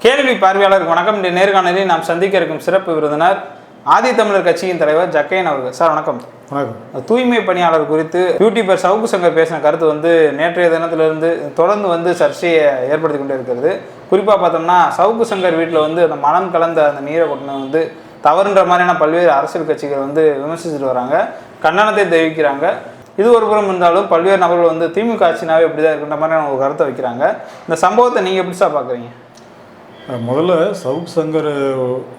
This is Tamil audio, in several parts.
கேள்வி பார்வையாளருக்கு வணக்கம். இந்த நேர்காணலில் நாம் சந்திக்க இருக்கும் சிறப்பு விருந்தினர் ஆதித்தமிழர் கட்சியின் தலைவர் ஜக்கையன் அவர்கள். சார் வணக்கம். வணக்கம். தூய்மை பணியாளர் குறித்து யூடியூபர் சவுக்கு சங்கர் பேசின கருத்து நேற்றைய தினத்திலிருந்து தொடர்ந்து சர்ச்சையை ஏற்படுத்தி கொண்டே இருக்கிறது. குறிப்பாக பார்த்தோம்னா சவுக்கு சங்கர் வீட்டில் அந்த மனம் கலந்த அந்த நீரை கொட்டின தவறுன்ற மாதிரியான பல்வேறு அரசியல் கட்சிகள் விமர்சிச்சுட்டு வராங்க, கண்டனத்தை தெரிவிக்கிறாங்க. இது ஒரு புறம் இருந்தாலும் பல்வேறு நபர்கள் திமுக ஆட்சினாவே இப்படி தான் இருக்குன்ற மாதிரியான ஒரு கருத்தை வைக்கிறாங்க. இந்த சம்பவத்தை நீங்கள் எப்படி சார் பார்க்குறீங்க? முதல்ல சவுக் சங்கர்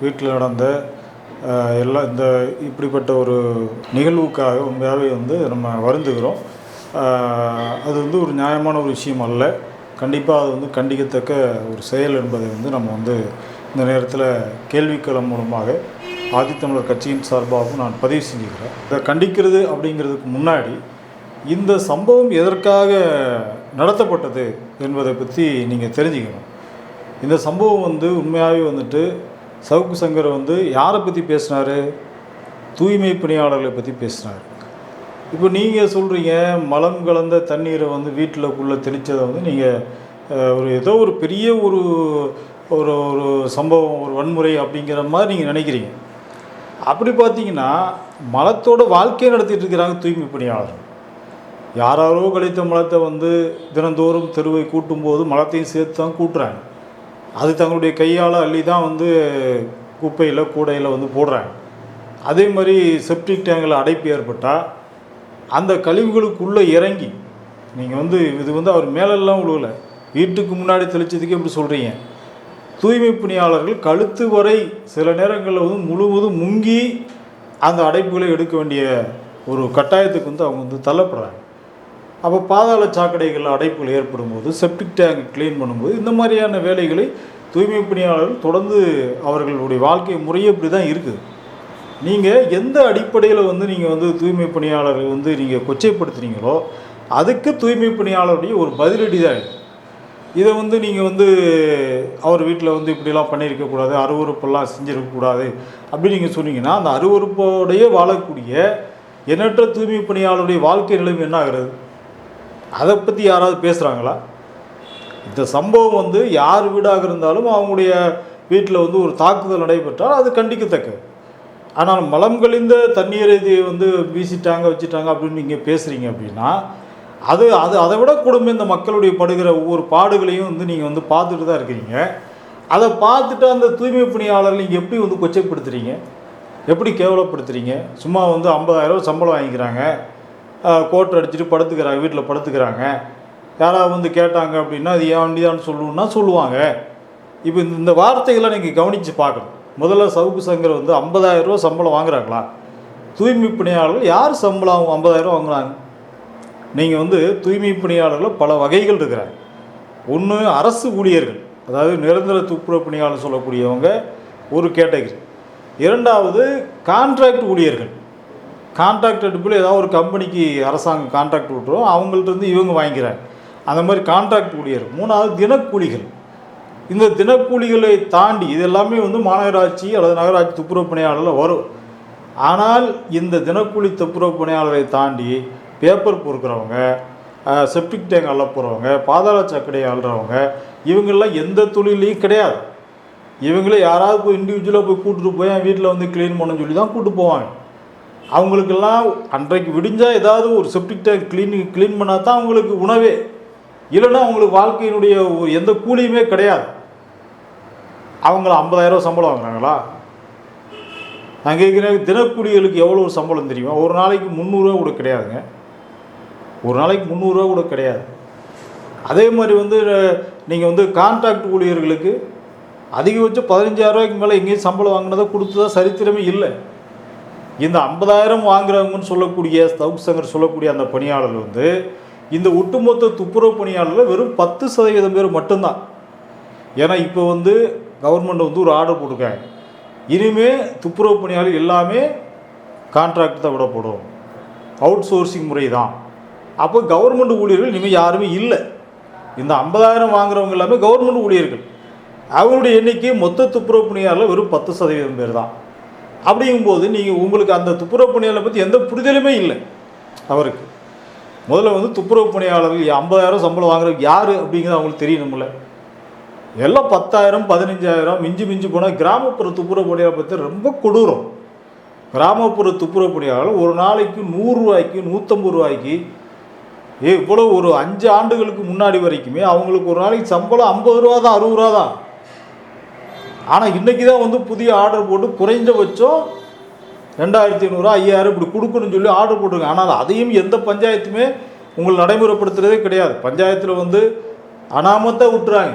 வீட்டில் நடந்த இந்த இப்படிப்பட்ட ஒரு நிகழ்வுக்காக உண்மையாகவே நம்ம வருந்துகிறோம். அது ஒரு நியாயமான ஒரு விஷயம் அல்ல. கண்டிப்பாக அது கண்டிக்கத்தக்க ஒரு செயல் என்பதை நம்ம இந்த நேரத்தில் கேள்விக்களம் மூலமாக ஆதித்தமிழர் கட்சியின் சார்பாகவும் நான் பதிவு செஞ்சுக்கிறேன். இதை கண்டிக்கிறது அப்படிங்கிறதுக்கு முன்னாடி இந்த சம்பவம் எதற்காக நடத்தப்பட்டது என்பதை பற்றி நீங்கள் தெரிஞ்சுக்கணும். இந்த சம்பவம் உண்மையாகவே சவுக்கு சங்கர் யாரை பற்றி பேசினார்? தூய்மை பணியாளர்களை பற்றி பேசினார். இப்போ நீங்கள் சொல்கிறீங்க மலம் கலந்த தண்ணீரை வீட்டிலக்குள்ளே தெளித்ததை நீங்கள் ஏதோ ஒரு பெரிய ஒரு ஒரு ஒரு சம்பவம், ஒரு வன்முறை அப்படிங்கிற மாதிரி நீங்கள் நினைக்கிறீங்க. அப்படி பார்த்தீங்கன்னா மலத்தோட வாழ்க்கையை நடத்திட்டு இருக்கிறாங்க தூய்மை பணியாளர். யாராரோ கழித்த மலத்தை தினந்தோறும் தெருவை கூட்டும்போது மலத்தையும் சேர்த்து தான் கூட்டுறாங்க. அது தங்களுடைய கையால் அள்ளி தான் குப்பையில் கூடையில் போடுறாங்க. அதே மாதிரி செப்டிக் டேங்கில் அடைப்பு ஏற்பட்டால் அந்த கழிவுகளுக்குள்ளே இறங்கி நீங்கள் இது அவர் மேலெல்லாம் விழுவலை, வீட்டுக்கு முன்னாடி தெளித்ததுக்கே இப்படி சொல்கிறீங்க. தூய்மை பணியாளர்கள் கழுத்து வரை சில நேரங்களில் முழுவதும் முங்கி அந்த அடைப்புகளை எடுக்க வேண்டிய ஒரு கட்டாயத்துக்கு அவங்க தள்ளப்படுறாங்க. அப்போ பாதாள சாக்கடைகளில் அடைப்புகள் ஏற்படும் போது, செப்டிக் டேங்க் க்ளீன் பண்ணும்போது இந்த மாதிரியான வேலைகளை தூய்மை பணியாளர்கள் தொடர்ந்து அவர்களுடைய வாழ்க்கை முறையே இப்படி தான் இருக்குது. நீங்கள் எந்த அடிப்படையில் நீங்கள் தூய்மை பணியாளர்கள் நீங்கள் கொச்சைப்படுத்துனீங்களோ அதுக்கு தூய்மை பணியாளருடைய ஒரு பதிலடி தான் இது. இதை நீங்கள் அவர் வீட்டில் இப்படிலாம் பண்ணியிருக்கக்கூடாது, அருவறுப்பெல்லாம் செஞ்சுருக்கக்கூடாது அப்படின்னு நீங்கள் சொன்னீங்கன்னா அந்த அருவறுப்போடையே வாழக்கூடிய எண்ணற்ற தூய்மை பணியாளருடைய வாழ்க்கை நிலைமை என்ன ஆகிறது? அதை பற்றி யாராவது பேசுகிறாங்களா? இந்த சம்பவம் யார் வீடாக இருந்தாலும் அவங்களுடைய வீட்டில் ஒரு தாக்குதல் நடைபெற்றால் அது கண்டிக்கத்தக்கது. ஆனால் மலம் கழிந்த தண்ணீரை வீசிட்டாங்க வச்சுட்டாங்க அப்படின்னு நீங்கள் பேசுகிறீங்க அப்படின்னா அது அது அதை விட கொடுமை. இந்த மக்களுடைய படுகிற ஒவ்வொரு பாடுகளையும் நீங்கள் பார்த்துட்டு தான் இருக்கிறீங்க. அதை பார்த்துட்டு அந்த தூய்மை பணியாளர்கள் நீங்கள் எப்படி கொச்சைப்படுத்துகிறீங்க, எப்படி கேவலப்படுத்துகிறீங்க? சும்மா 50,000 சம்பளம் வாங்கிக்கிறாங்க, கோட்டை அடிச்சுட்டு படுத்துக்கிறாங்க, வீட்டில் படுத்துக்கிறாங்க. யாராவது கேட்டாங்க அப்படின்னா அது ஏன் வண்டிதான்னு சொல்லணுன்னா சொல்லுவாங்க. இப்போ இந்த வார்த்தைகளை நீங்கள் கவனித்து பார்க்கணும். முதல்ல சவுக்கு சங்கர் 50,000 சம்பளம் வாங்குறாங்களா? தூய்மை பணியாளர்கள் யார் சம்பளம் 50,000 வாங்குறாங்க? நீங்கள் தூய்மை பணியாளர்கள் பல வகைகள் இருக்கிறாங்க. ஒன்று அரசு ஊழியர்கள், அதாவது நிரந்தர துப்புரவு பணியாளர் சொல்லக்கூடியவங்க ஒரு கேட்டகரி. இரண்டாவது கான்ட்ராக்ட் ஊழியர்கள். கான்ட்ராக்ட் அடிப்பில் ஏதாவது ஒரு கம்பெனிக்கு அரசாங்கம் கான்ட்ராக்ட் விட்டுரும், அவங்கள்ட்ட இவங்க வாங்கிக்கிறாங்க, அந்த மாதிரி கான்ட்ராக்ட் ஊழியர். மூணாவது தினக்கூலிகள். இந்த தினக்கூலிகளை தாண்டி இது எல்லாமே மாநகராட்சி அல்லது நகராட்சி துப்புரவு பணியாளரில் வரும். ஆனால் இந்த தினக்கூலி துப்புரவு பணியாளரை தாண்டி பேப்பர் பொறுக்கிறவங்க, செப்டிக் டேங்க் அள்ள போகிறவங்க, பாதாள சாக்கடை அள்ளுறவங்க, இவங்கெல்லாம் எந்த தொழிலையும் கிடையாது. இவங்களே யாராவது போய் இண்டிவிஜுவலாக போய் கூப்பிட்டு போய் என் வீட்டில் க்ளீன் பண்ணணும்னு சொல்லி தான் கூப்பிட்டு போவாங்க. அவங்களுக்கெல்லாம் அன்றைக்கு விடிஞ்சால் ஏதாவது ஒரு செப்டிக் டேங்க் க்ளீன் பண்ணால் தான் அவங்களுக்கு உணவே, இல்லைன்னா அவங்களுக்கு வாழ்க்கையினுடைய எந்த கூலியுமே கிடையாது. அவங்கள 50,000 சம்பளம் வாங்குறாங்களா? நான் கேட்குறேன், தினக்கூலிகளுக்கு எவ்வளோ ஒரு சம்பளம் தெரியுமா? ஒரு நாளைக்கு 300 கூட கிடையாதுங்க. ஒரு நாளைக்கு 300 கூட கிடையாது. அதே மாதிரி நீங்கள் கான்ட்ராக்ட் ஊழியர்களுக்கு அதிகபட்சம் 15,000 மேலே எங்கேயும் சம்பளம் வாங்கினதை கொடுத்ததா சரித்திரமே இல்லை. இந்த 50,000 வாங்குறவங்கன்னு சொல்லக்கூடிய சவுக்கு சங்கர் சொல்லக்கூடிய அந்த பணியாளர்கள் இந்த ஒட்டுமொத்த துப்புரவு பணியாளர்கள் வெறும் 10% பேர் மட்டும்தான். ஏன்னா இப்போ கவர்மெண்ட் ஒரு ஆர்டர் போட்டிருக்காங்க, இனிமேல் துப்புரவு பணியாளர் எல்லாமே கான்ட்ராக்ட் தான் விடப்படும், அவுட் சோர்சிங் முறை தான். அப்போ கவர்மெண்ட் ஊழியர்கள் இனிமேல் யாருமே இல்லை. இந்த 50,000 வாங்குறவங்க எல்லாமே கவர்மெண்ட் ஊழியர்கள். அவங்களுடைய எண்ணிக்கை மொத்த துப்புரவு பணியாளர்கள் வெறும் 10% பேர் தான். அப்படிங்கும்போது உங்களுக்கு அந்த துப்புரவு பணியாளரை பற்றி எந்த புரிதலுமே இல்லை அவருக்கு. முதல்ல துப்புரவு பணியாளர்கள் 50,000 சம்பளம் வாங்குறதுக்கு யார் அப்படிங்கிறது அவங்களுக்கு தெரியணும்ல. எல்லாம் 10,000 15,000 மிஞ்சி மிஞ்சி போனால் கிராமப்புற துப்புரவு பணியாளர் பற்றி ரொம்ப கொடூரம். கிராமப்புற துப்புரவு பணியாளர் ஒரு நாளைக்கு 100 ரூபாய்க்கு 150 ரூபாய்க்கு இவ்வளோ ஒரு 5 ஆண்டுகளுக்கு முன்னாடி வரைக்குமே அவங்களுக்கு ஒரு நாளைக்கு சம்பளம் 50 ரூபா தான் 60 ரூபா தான். ஆனால் இன்றைக்கி தான் வந்து புதிய ஆர்டர் போட்டு குறைஞ்சபட்சம் 2,500 5,000 இப்படி கொடுக்கணும்னு சொல்லி ஆர்டர் போட்டிருக்காங்க. ஆனால் அதையும் எந்த பஞ்சாயத்துமே உங்களை நடைமுறைப்படுத்துகிறதே கிடையாது. பஞ்சாயத்தில் வந்து அனாமத்தான் விட்டுறாங்க.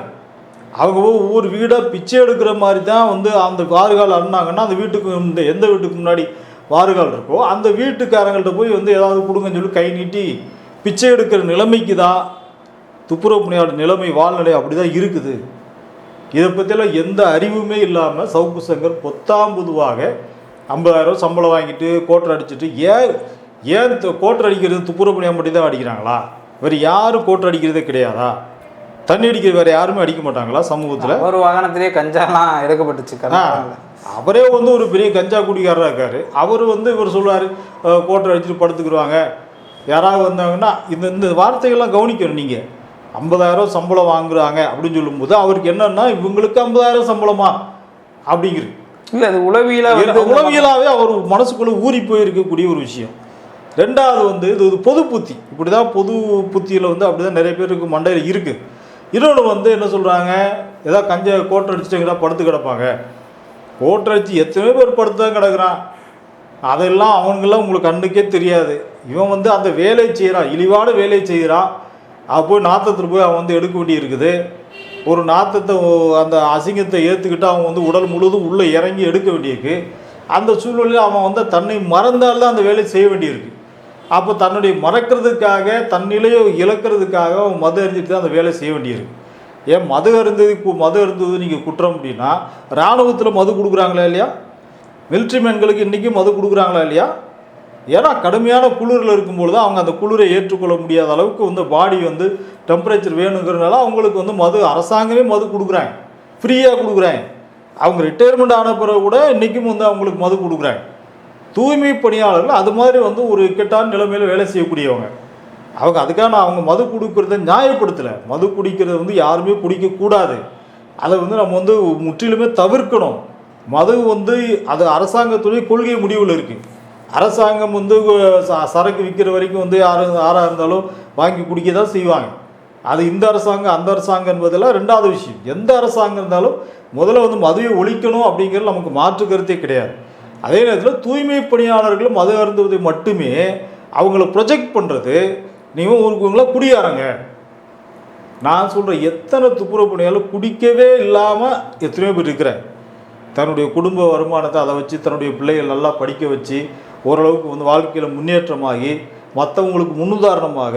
அவங்க ஒவ்வொரு வீடாக பிச்சை எடுக்கிற மாதிரி தான் வந்து அந்த வாறுகால் அண்ணாங்கன்னா அந்த வீட்டுக்கு இந்த எந்த வீட்டுக்கு முன்னாடி வாறுகால் இருக்கோ அந்த வீட்டுக்காரங்கள்ட்ட போய் வந்து ஏதாவது கொடுங்கன்னு சொல்லி கை நீட்டி பிச்சை எடுக்கிற நிலைமைக்கு தான் துப்புரவு பணியாளர் நிலைமை வாழ்நிலை அப்படி தான் இருக்குது. இதை பற்றியெல்லாம் எந்த அறிவுமே இல்லாமல் சவுக்கு சங்கர் பொத்தாம்புதுவாக 50,000 சம்பளம் வாங்கிட்டு கோட்டர் அடிச்சுட்டு ஏன் கோட்டர் அடிக்கிறது துப்புரவு பணியாளர் மட்டும் தான் அடிக்கிறாங்களா? வேறு யாரும் கோட்டர் அடிக்கிறதே கிடையாதா? தண்ணி அடிக்கிற வேறு யாருமே அடிக்க மாட்டாங்களா சமூகத்தில்? ஒரு வாகனத்திலேயே கஞ்சாலாம் எடுக்கப்பட்டுச்சு. அவரே வந்து ஒரு பெரிய கஞ்சா குடிக்காரராக இருக்கார். அவர் வந்து இவர் சொல்லுவார் கோட்டர் அடிச்சுட்டு படுத்துக்குருவாங்க. யாராவது வந்தாங்கன்னா இந்த வார்த்தைகள்லாம் கவனிக்கணும். நீங்கள் 50,000 சம்பளம் வாங்குறாங்க அப்படின்னு சொல்லும்போது அவருக்கு என்னன்னா இவங்களுக்கு 50,000 சம்பளமா அப்படிங்கிறது இல்லை, அது உளவியலாகவே அவர் மனசுக்குள்ளே ஊறி போயிருக்கக்கூடிய ஒரு விஷயம். ரெண்டாவது வந்து இது பொது புத்தி. இப்படி தான் பொது புத்தியில் வந்து அப்படி தான் நிறைய பேருக்கு மண்டையில் இருக்குது. இன்னொன்று வந்து என்ன சொல்கிறாங்க, ஏதாவது கஞ்சா கோட்டை அடிச்சுட்டுங்களா படுத்து கிடப்பாங்க. கோட்டை அடித்து எத்தனையோ பேர் படுத்து தான் கிடக்குறான். அதெல்லாம் அவனுங்கெல்லாம் உங்களுக்கு கண்ணுக்கே தெரியாது. இவன் வந்து அந்த வேலையை செய்கிறான், இழிவான வேலையை செய்கிறான். போய் நாற்றத்தில் போய் அவன் வந்து எடுக்க வேண்டி இருக்குது. ஒரு நாற்றத்தை அந்த அசிங்கத்தை ஏற்றுக்கிட்டு அவன் வந்து உடல் முழுவதும் உள்ளே இறங்கி எடுக்க வேண்டியிருக்கு. அந்த சூழ்நிலையில் அவன் வந்து தன்னை மறந்தால்தான் அந்த வேலையை செய்ய வேண்டியிருக்கு. அப்போ தன்னுடைய மறக்கிறதுக்காக தன்னிலையை இழக்கிறதுக்காக அவன் மது அருந்திட்டு தான் அந்த வேலையை செய்ய வேண்டியிருக்கு. ஏன் மது அருந்தது நீங்கள் குற்றம் அப்படின்னா இராணுவத்தில் மது கொடுக்குறாங்களா இல்லையா? மிலிட்ரி மேன்களுக்கு இன்றைக்கும் மது கொடுக்குறாங்களா இல்லையா? ஏன்னா கடுமையான குளிரில் இருக்கும்பொழுது அவங்க அந்த குளிரை ஏற்றுக்கொள்ள முடியாத அளவுக்கு வந்து பாடி வந்து டெம்பரேச்சர் வேணுங்கிறதுனால அவங்களுக்கு வந்து மது அரசாங்கமே மது கொடுக்குறாங்க, ஃப்ரீயாக கொடுக்குறாங்க. அவங்க ரிட்டையர்மெண்ட் ஆன பிறகு கூட இன்றைக்கும் வந்து அவங்களுக்கு மது கொடுக்குறாங்க. தூய்மை பணியாளர்கள் அது மாதிரி வந்து ஒரு இக்கட்டான நிலைமையில் வேலை செய்யக்கூடியவங்க. அதுக்கான அவங்க மது கொடுக்கறத நியாயப்படுத்தலை. மது குடிக்கிறது வந்து யாருமே குடிக்கக்கூடாது. அதை வந்து நம்ம வந்து முற்றிலுமே தவிர்க்கணும். மது வந்து அது அரசாங்கத்துடைய கொள்கை முடிவில் இருக்குது. அரசாங்கம் வந்து சரக்கு விற்கிற வரைக்கும் வந்து யாராக இருந்தாலும் வாங்கி குடிக்க தான் செய்வாங்க. அது இந்த அரசாங்கம் அந்த அரசாங்கம் என்பதெல்லாம் ரெண்டாவது விஷயம். எந்த அரசாங்கம் இருந்தாலும் முதல்ல வந்து மதுவை ஒழிக்கணும் அப்படிங்கிறது நமக்கு மாற்று கருத்தே கிடையாது. அதே நேரத்தில் தூய்மை பணியாளர்கள் மது அருந்துவதை மட்டுமே அவங்கள ப்ரொஜெக்ட் பண்ணுறது, நீங்கள் ஊருக்குவங்களா குடியாரங்க. நான் சொல்கிறேன், எத்தனை துப்புரவு பணியாளர் குடிக்கவே இல்லாமல் எத்தனையோ பேர் இருக்கிறேன். தன்னுடைய குடும்ப வருமானத்தை அதை வச்சு தன்னுடைய பிள்ளைகள் நல்லா படிக்க வச்சு ஓரளவுக்கு வந்து வாழ்க்கையில் முன்னேற்றமாகி மற்றவங்களுக்கு முன்னுதாரணமாக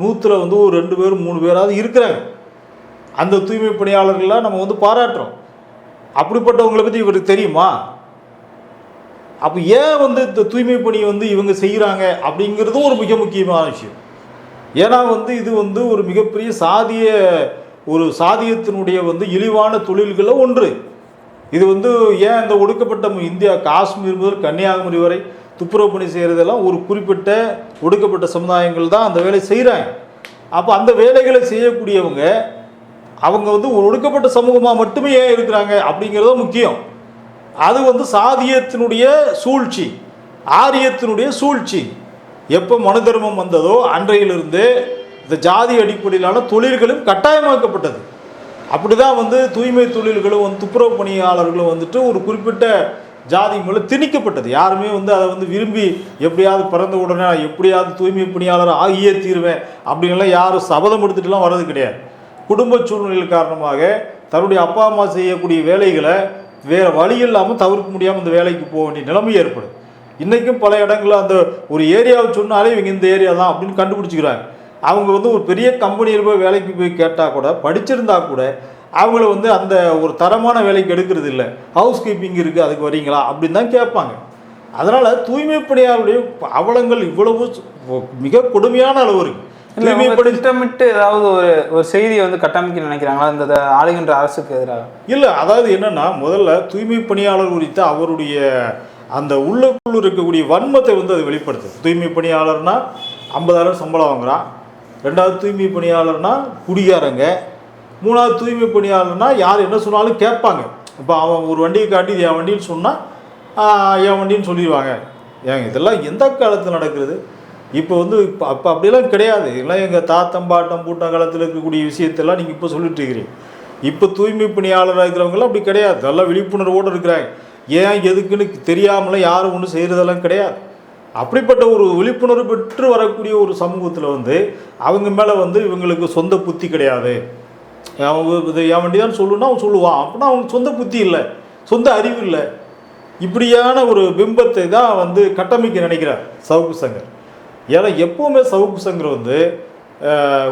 100ல் வந்து ஒரு 2 பேர் 3 பேராவது இருக்கிறாங்க. அந்த தூய்மை பணியாளர்கள்லாம் நம்ம வந்து பாராட்டுறோம். அப்படிப்பட்டவங்களை பற்றி இவருக்கு தெரியுமா? அப்போ ஏன் வந்து இந்த தூய்மை பணியை வந்து இவங்க செய்கிறாங்க அப்படிங்கிறதும் ஒரு மிக முக்கியமான விஷயம். ஏன்னா வந்து இது வந்து ஒரு மிகப்பெரிய சாதியத்தினுடைய வந்து இழிவான தொழில்களில் ஒன்று. இது வந்து ஏன் இந்த ஒடுக்கப்பட்ட இந்தியா காஷ்மீர் முதல் கன்னியாகுமரி வரை துப்புரவு பணி செய்கிறதெல்லாம் ஒரு குறிப்பிட்ட ஒடுக்கப்பட்ட சமுதாயங்கள் தான் அந்த வேலை செய்கிறாங்க. அப்போ அந்த வேலைகளை செய்யக்கூடியவங்க அவங்க வந்து ஒரு ஒடுக்கப்பட்ட சமூகமாக மட்டுமே ஏன் இருக்கிறாங்க அப்படிங்கிறதும் முக்கியம். அது வந்து சாதியத்தினுடைய சூழ்ச்சி, ஆரியத்தினுடைய சூழ்ச்சி. எப்போ மனு தர்மம் வந்ததோ அன்றையிலிருந்து இந்த ஜாதி அடிப்படையிலான தொழில்களும் கட்டாயமாக்கப்பட்டது. அப்படி தான் வந்து தூய்மை தொழில்களும் வந்து துப்புரவு பணியாளர்களும் வந்துட்டு ஒரு குறிப்பிட்ட ஜாதி மூலம் திணிக்கப்பட்டது. யாருமே வந்து அதை வந்து விரும்பி எப்படியாவது பிறந்த உடனே எப்படியாவது தூய்மை பணியாளர் ஆகியே தீருவேன் அப்படின்லாம் யாரும் சபதம் எடுத்துட்டுலாம் வர்றது கிடையாது. குடும்ப சூழ்நிலை காரணமாக தன்னுடைய அப்பா அம்மா செய்யக்கூடிய வேலைகளை வேறு வழி இல்லாமல் தவிர்க்க முடியாமல் இந்த வேலைக்கு போக வேண்டிய நிலைமை ஏற்படும். இன்றைக்கும் பல இடங்களில் அந்த ஒரு ஏரியாவை சொன்னாலே இவங்க இந்த ஏரியா தான் அப்படின்னு கண்டுபிடிச்சிக்கிறாங்க. அவங்க வந்து ஒரு பெரிய கம்பெனியில் போய் வேலைக்கு போய் கேட்டால் கூட படிச்சிருந்தா கூட அவங்கள வந்து அந்த ஒரு தரமான வேலைக்கு எடுக்கிறது இல்லை. ஹவுஸ் கீப்பிங் இருக்குது அதுக்கு வரீங்களா அப்படின்னு தான் கேட்பாங்க. அதனால் தூய்மை பணியாளருடைய அவலங்கள் இவ்வளவு மிக கொடுமையான அளவு இருக்குது. திட்டமிட்டு ஏதாவது ஒரு செய்தியை வந்து கட்டமைக்க நினைக்கிறாங்களா இந்த ஆளுகின்ற அரசுக்கு எதிராக? இல்லை, அதாவது என்னென்னா முதல்ல தூய்மை பணியாளர் குறித்த அவருடைய அந்த உள்ளுக்குள் இருக்கக்கூடிய வன்மத்தை வந்து அது வெளிப்படுத்துது. தூய்மை பணியாளர்னா 50,000 சம்பளம் வாங்குறான். ரெண்டாவது தூய்மை பணியாளர்னா குடியாரங்க. மூணாவது தூய்மை பணியாளர்னா யார் என்ன சொன்னாலும் கேட்பாங்க. இப்போ அவன் ஒரு வண்டியை காட்டி இது என் வண்டின்னு சொன்னால் என் வண்டின்னு சொல்லிடுவாங்க. ஏங்க இதெல்லாம் எந்த காலத்தில் நடக்கிறது? இப்போ வந்து அப்போ அப்படிலாம் கிடையாது. இதெல்லாம் எங்கள் தாத்தம் பாட்டம் பூட்டம் காலத்தில் இருக்கக்கூடிய விஷயத்தெல்லாம் நீங்கள் இப்போ சொல்லிட்டு இருக்கிறீங்க. இப்போ தூய்மை பணியாளராக இருக்கிறவங்களாம் அப்படி கிடையாது. நல்லா விழிப்புணர்வோடு இருக்கிறாங்க. ஏன் எதுக்குன்னு தெரியாமலாம் யாரும் ஒன்றும் செய்கிறதெல்லாம் கிடையாது. அப்படிப்பட்ட ஒரு விழிப்புணர்வு பெற்று வரக்கூடிய ஒரு சமூகத்தில் வந்து அவங்க மேலே வந்து இவங்களுக்கு சொந்த புத்தி கிடையாது. அவங்க இது என் வண்டி தான் சொல்லணும்னா அவன் சொல்லுவான். அப்படின்னா அவங்களுக்கு சொந்த புத்தி இல்லை, சொந்த அறிவு இல்லை. இப்படியான ஒரு பிம்பத்தை தான் வந்து கட்டமைக்க நினைக்கிறார் சவுக்கு சங்கர். ஏன்னா எப்போவுமே சவுக்கு சங்கர் வந்து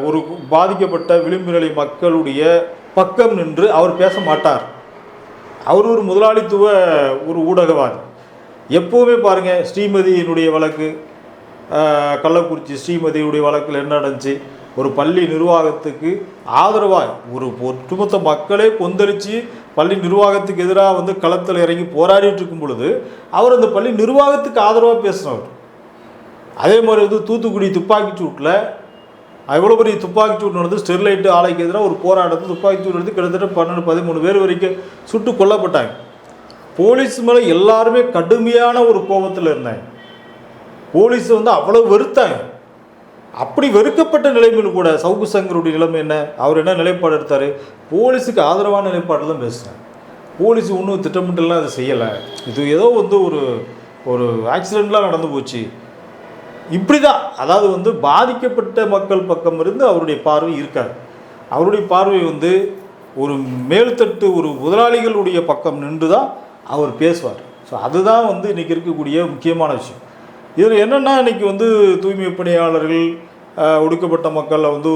ஒரு பாதிக்கப்பட்ட விளிம்பு நிலை மக்களுடைய பக்கம் நின்று அவர் பேச மாட்டார். அவர் ஒரு முதலாளித்துவ ஒரு ஊடகவாதி. எப்போவுமே பாருங்கள், ஸ்ரீமதியினுடைய வழக்கு, கள்ளக்குறிச்சி ஸ்ரீமதியுடைய வழக்கில் என்ன நடந்துச்சு? ஒரு பள்ளி நிர்வாகத்துக்கு ஆதரவாக ஒரு ஒட்டுமொத்த மக்களே கொந்தளித்து பள்ளி நிர்வாகத்துக்கு எதிராக வந்து களத்தில் இறங்கி போராடிட்டு இருக்கும் பொழுது அவர் அந்த பள்ளி நிர்வாகத்துக்கு ஆதரவாக பேசினவர். அதே மாதிரி வந்து தூத்துக்குடி துப்பாக்கிச்சூட்டில் எவ்வளோ பெரிய துப்பாக்கிச்சூடு நடந்து ஸ்டெர்லைட்டு ஆலைக்கு எதிராக ஒரு போராட்டத்தில் துப்பாக்கிச்சூடு எடுத்து கிட்டத்தட்ட 12-13 பேர் வரைக்கும் சுட்டு கொல்லப்பட்டாங்க. போலீஸ் மேலே எல்லாருமே கடுமையான ஒரு கோபத்தில் இருந்தாங்க. போலீஸ் வந்து அவ்வளோ வெறுத்தாங்க. அப்படி வெறுக்கப்பட்ட நிலைமையில் கூட சவுக்கு சங்கருடைய நிலைமை என்ன? அவர் என்ன நிலைப்பாடு எடுத்தார்? போலீஸுக்கு ஆதரவான நிலைப்பாடு தான் பேசுகிறார். போலீஸ் ஒன்றும் திட்டமிட்டெல்லாம் அதை செய்யலை, இது ஏதோ வந்து ஒரு ஆக்சிடெண்ட்லாம் நடந்து போச்சு, இப்படி தான். அதாவது வந்து பாதிக்கப்பட்ட மக்கள் பக்கம் இருந்து அவருடைய பார்வை இருக்காது. அவருடைய பார்வை வந்து ஒரு மேல்தட்டு ஒரு முதலாளிகளுடைய பக்கம் நின்று தான் அவர் பேசுவார். ஸோ அதுதான் வந்து இன்றைக்கி இருக்கக்கூடிய முக்கியமான விஷயம். இதில் என்னென்னா, இன்றைக்கி வந்து தூய்மை பணியாளர்கள், ஒடுக்கப்பட்ட மக்களில் வந்து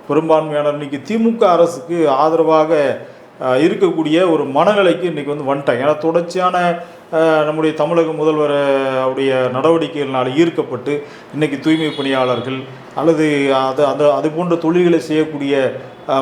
பெரும்பான்மையானர் இன்றைக்கி திமுக அரசுக்கு ஆதரவாக இருக்கக்கூடிய ஒரு மனநிலைக்கு இன்றைக்கி வந்து வந்துட்டாங்க. ஏன்னா தொடர்ச்சியான நம்முடைய தமிழக முதல்வர் அவருடைய நடவடிக்கைகளினால் ஈர்க்கப்பட்டு இன்றைக்கி தூய்மை பணியாளர்கள் அல்லது அது போன்ற தொழில்களை செய்யக்கூடிய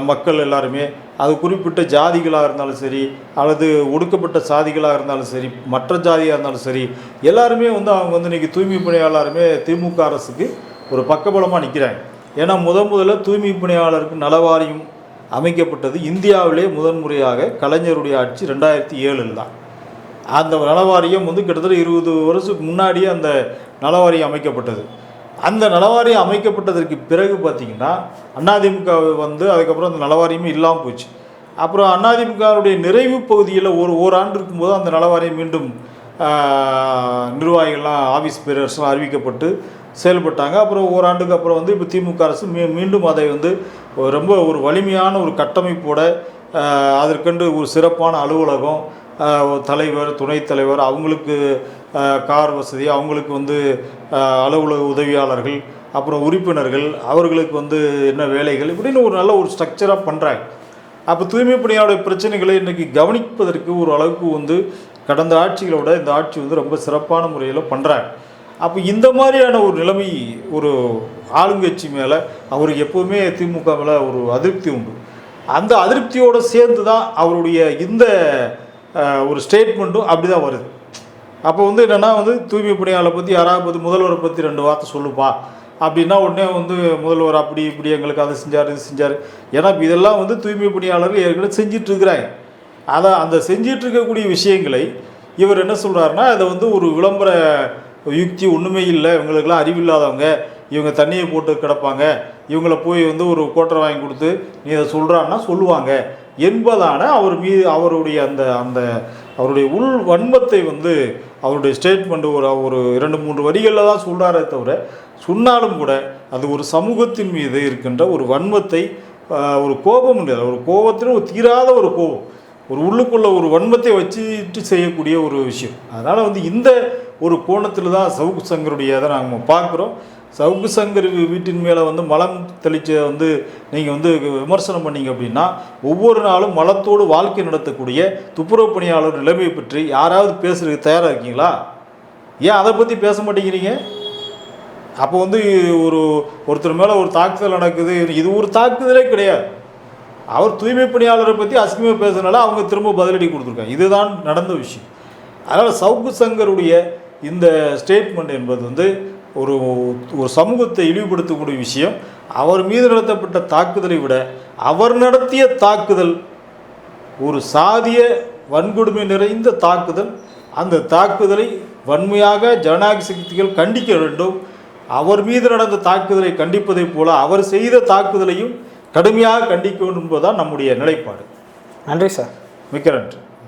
மக்கள் எல்லாருமே, அது குறிப்பிட்ட ஜாதிகளாக இருந்தாலும் சரி அல்லது ஒடுக்கப்பட்ட சாதிகளாக இருந்தாலும் சரி மற்ற ஜாதியாக இருந்தாலும் சரி, எல்லாருமே வந்து அவங்க வந்து இன்றைக்கி தூய்மை பணியாளருமே திமுக அரசுக்கு ஒரு பக்கபலமாக நிற்கிறாங்க. ஏன்னா முதல்ல தூய்மை பணியாளருக்கு நலவாரியம் அமைக்கப்பட்டது இந்தியாவிலே முதன்முறையாக கலைஞருடைய ஆட்சி 2007 தான். அந்த நலவாரியம் வந்து கிட்டத்தட்ட 20 வருஷத்துக்கு முன்னாடியே அந்த நலவாரியம் அமைக்கப்பட்டது. அந்த நலவாரியம் அமைக்கப்பட்டதற்கு பிறகு பார்த்திங்கன்னா அதிமுக வந்து அதுக்கப்புறம் அந்த நலவாரியமே இல்லாமல் போச்சு. அப்புறம் அதிமுகவுடைய நிறைவு பகுதியில் ஓராண்டு இருக்கும்போது அந்த நலவாரியம் மீண்டும் நிர்வாகிகள்லாம் ஆஃபீஸ் பேரர்ஸ்லாம் அறிவிக்கப்பட்டு செயல்பட்டாங்க. அப்புறம் ஓராண்டுக்கு அப்புறம் வந்து இப்போ திமுக அரசு மீண்டும் அதை வந்து ரொம்ப ஒரு வலிமையான ஒரு கட்டமைப்போட அதற்கென்று ஒரு சிறப்பான அலுவலகம், தலைவர், துணைத் தலைவர், அவங்களுக்கு கார் வசதி, அவங்களுக்கு வந்து அலுவலக உதவியாளர்கள், அப்புறம் உறுப்பினர்கள், அவர்களுக்கு வந்து என்ன வேலைகள், இப்படின்னு ஒரு நல்ல ஒரு ஸ்ட்ரக்சராக பண்ணுறாங்க. அப்போ தூய்மை பணியாளர் பிரச்சனைகளை இன்றைக்கி கவனிப்பதற்கு ஒரு அளவுக்கு வந்து கடந்த ஆட்சிகளோட இந்த ஆட்சி வந்து ரொம்ப சிறப்பான முறையில் பண்ணுறாங்க. அப்போ இந்த மாதிரியான ஒரு நிலைமை ஒரு ஆளுங்கட்சி மேலே அவருக்கு எப்போவுமே திமுக மேலே ஒரு அதிருப்தி உண்டு. அந்த அதிருப்தியோடு சேர்ந்து தான் அவருடைய இந்த ஒரு ஸ்டேட்மெண்ட்டும் அப்படி தான் வருது. அப்போ வந்து என்னென்னா வந்து தூய்மை பணியாளரை பற்றி யாராவது பற்றி முதல்வரை பற்றி 2 வார்த்தை சொல்லுப்பா அப்படின்னா உடனே வந்து முதல்வர் அப்படி இப்படி எங்களுக்கு அதை செஞ்சார் இது செஞ்சார். ஏன்னா இதெல்லாம் வந்து தூய்மை பணியாளர்கள் ஏற்கனவே செஞ்சிட்ருக்கிறாங்க. அந்த செஞ்சிட்ருக்கக்கூடிய விஷயங்களை இவர் என்ன சொல்கிறாருன்னா, அதை வந்து ஒரு விளம்பர யுக்தி ஒன்றுமே இல்லை, இவங்களுக்கெல்லாம் அறிவில்லாதவங்க, இவங்க தண்ணியை போட்டு கிடப்பாங்க, இவங்களை போய் வந்து ஒரு கோட்டரை வாங்கி கொடுத்து நீ அதை சொல்கிறான்னா சொல்லுவாங்க என்பதான அவர் மீது அவருடைய அந்த அவருடைய உள் வன்மத்தை வந்து அவருடைய ஸ்டேட்மெண்ட் ஒரு 2-3 வரிகளில் தான் சொல்கிறாரே தவிர, சொன்னாலும் கூட அது ஒரு சமூகத்தின் மீது இருக்கின்ற ஒரு வன்மத்தை, ஒரு கோபம் இல்லை, ஒரு கோபத்திலும் ஒரு தீராத ஒரு கோபம், ஒரு உள்ளுக்குள்ள ஒரு வன்மத்தை வச்சுட்டு செய்யக்கூடிய ஒரு விஷயம். அதனால் வந்து இந்த ஒரு கோணத்தில் தான் சவுக்கு சங்கருடைய அதை நாங்கள் பார்க்குறோம். சவுக்கு சங்கர் வீட்டின் மேலே வந்து மலம் தெளிச்ச வந்து நீங்கள் வந்து விமர்சனம் பண்ணிங்க அப்படின்னா, ஒவ்வொரு நாளும் மலத்தோடு வாழ்க்கை நடத்தக்கூடிய துப்புரவு பணியாளர் நிலைமையை பற்றி யாராவது பேசுகிறதுக்கு தயாராக இருக்கீங்களா? ஏன் அதை பற்றி பேச மாட்டேங்கிறீங்க? அப்போ வந்து ஒருத்தர் மேலே ஒரு தாக்குதல் நடக்குது, இது ஒரு தாக்குதலே கிடையாது. அவர் தூய்மை பணியாளரை பற்றி அசிங்கமாக பேசுறதுனால அவங்க திரும்ப பதிலடி கொடுத்துருக்காங்க. இதுதான் நடந்த விஷயம். அதனால் சவுக்கு சங்கருடைய இந்த ஸ்டேட்மெண்ட் என்பது வந்து ஒரு சமூகத்தை இழிவுபடுத்தக்கூடிய விஷயம். அவர் மீது நடத்தப்பட்ட தாக்குதலை விட அவர் நடத்திய தாக்குதல் ஒரு சாதிய வன்கொடுமை நிறைந்த தாக்குதல். அந்த தாக்குதலை வன்மையாக ஜனநாயக சக்திகள் கண்டிக்க வேண்டும். அவர் மீது நடந்த தாக்குதலை கண்டிப்பதைப் போல அவர் செய்த தாக்குதலையும் கடுமையாக கண்டிக்க வேண்டும் என்பதுதான் நம்முடைய நிலைப்பாடு. நன்றி சார். மிக்க நன்றி.